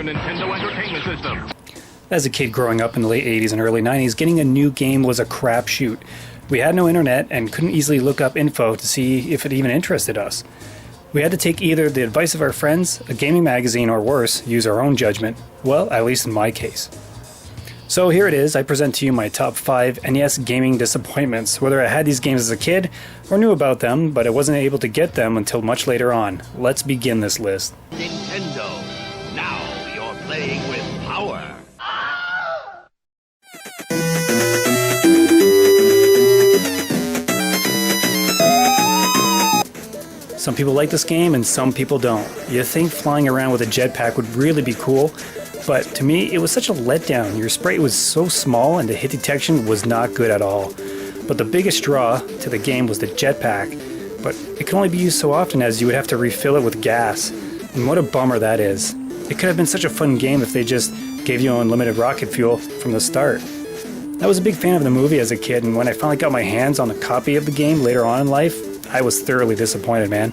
your Nintendo Entertainment System. As a kid growing up in the late 80s and early 90s, getting a new game was a crapshoot. We had no internet and couldn't easily look up info to see if it even interested us. We had to take either the advice of our friends, a gaming magazine, or worse, use our own judgment. Well, at least in my case. So here it is, I present to you my top 5 NES gaming disappointments, whether I had these games as a kid or knew about them, but I wasn't able to get them until much later on. Let's begin this list. Nintendo. Now you're playing with power. Some people like this game and some people don't. You think flying around with a jetpack would really be cool, but to me it was such a letdown. Your sprite was so small and the hit detection was not good at all. But the biggest draw to the game was the jetpack, but it could only be used so often as you would have to refill it with gas. And what a bummer that is. It could have been such a fun game if they just gave you unlimited rocket fuel from the start. I was a big fan of the movie as a kid, and when I finally got my hands on a copy of the game later on in life, I was thoroughly disappointed, man.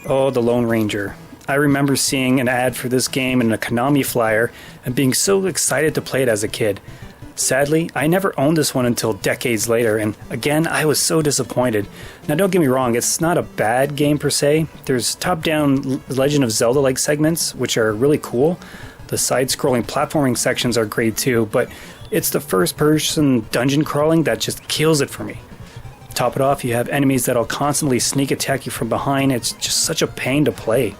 Oh, the Lone Ranger. I remember seeing an ad for this game in a Konami flyer and being so excited to play it as a kid. Sadly, I never owned this one until decades later, and again, I was so disappointed. Now don't get me wrong, it's not a bad game per se. There's top-down Legend of Zelda-like segments, which are really cool. The side-scrolling platforming sections are great too, but it's the first-person dungeon crawling that just kills it for me. Top it off, you have enemies that'll constantly sneak attack you from behind. It's just such a pain to play.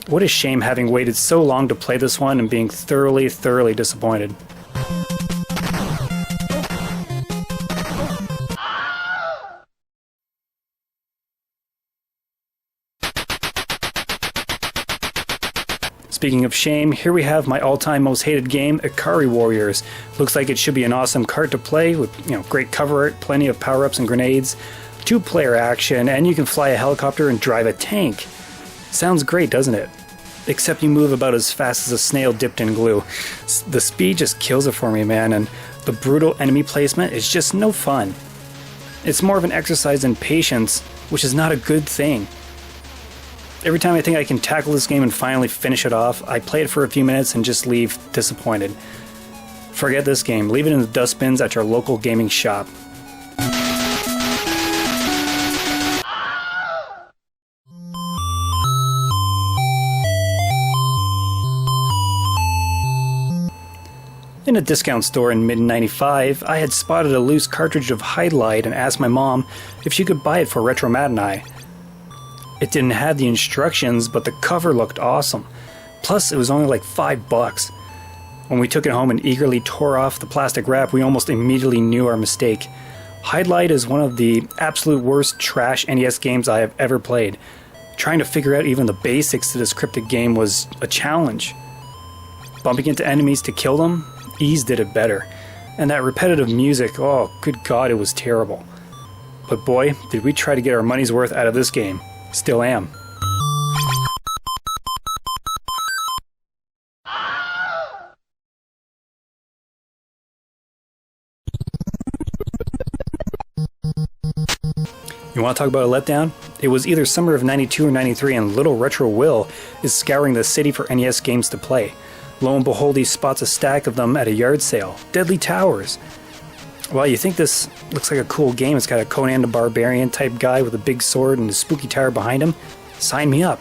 What a shame having waited so long to play this one and being thoroughly disappointed. Speaking of shame, here we have my all-time most hated game, Akari Warriors. Looks like it should be an awesome cart to play with, great cover art, plenty of power-ups and grenades, 2-player action, and you can fly a helicopter and drive a tank. Sounds great, doesn't it? Except you move about as fast as a snail dipped in glue. The speed just kills it for me, man, and the brutal enemy placement is just no fun. It's more of an exercise in patience, which is not a good thing. Every time I think I can tackle this game and finally finish it off, I play it for a few minutes and just leave disappointed. Forget this game. Leave it in the dustbins at your local gaming shop. In a discount store in mid-95, I had spotted a loose cartridge of Highlight and asked my mom if she could buy it for Retro Matinee. It didn't have the instructions, but the cover looked awesome. Plus, it was only like $5. When we took it home and eagerly tore off the plastic wrap, we almost immediately knew our mistake. Highlight is one of the absolute worst trash NES games I have ever played. Trying to figure out even the basics to this cryptic game was a challenge. Bumping into enemies to kill them, Ys did it better. And that repetitive music, oh good god, it was terrible. But boy, did we try to get our money's worth out of this game. Still am. You want to talk about a letdown? It was either summer of 92 or 93 and little Retro Will is scouring the city for NES games to play. Lo and behold, he spots a stack of them at a yard sale. Deadly Towers. Well, you think this looks like a cool game. It's got a Conan the Barbarian type guy with a big sword and a spooky tower behind him. Sign me up.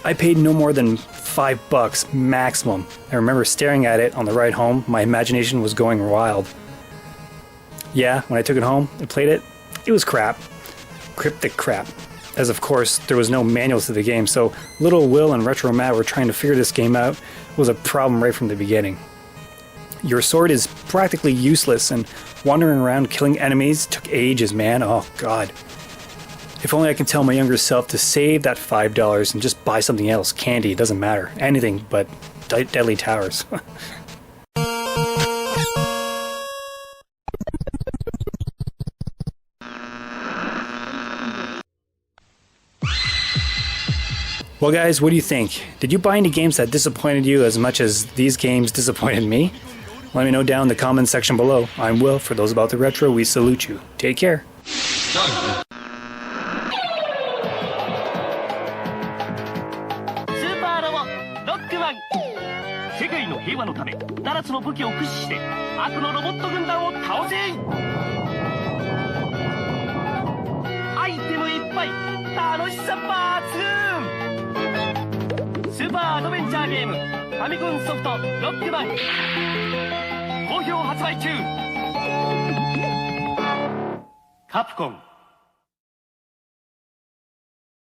I paid no more than $5 maximum. I remember staring at it on the ride home. My imagination was going wild. Yeah, when I took it home and played it, it was crap. Cryptic crap. As of course, there was no manual to the game, so little Will and Retro Matt were trying to figure this game out. It was a problem right from the beginning. Your sword is practically useless, and wandering around killing enemies took ages, man. Oh god. If only I can tell my younger self to save that $5 and just buy something else. Candy, it doesn't matter. Anything but Deadly Towers. Well guys, what do you think? Did you buy any games that disappointed you as much as these games disappointed me? Let me know down in the comments section below. I'm Will. For those about the retro, we salute you. Take care. 世界の平和のため7つの武器を駆使して悪のロボット軍団を倒せ。アイテムいっぱい、楽しさ抜群。スーパーアドベンチャーゲームファミコンソフトロックマン好評発売中。カプコン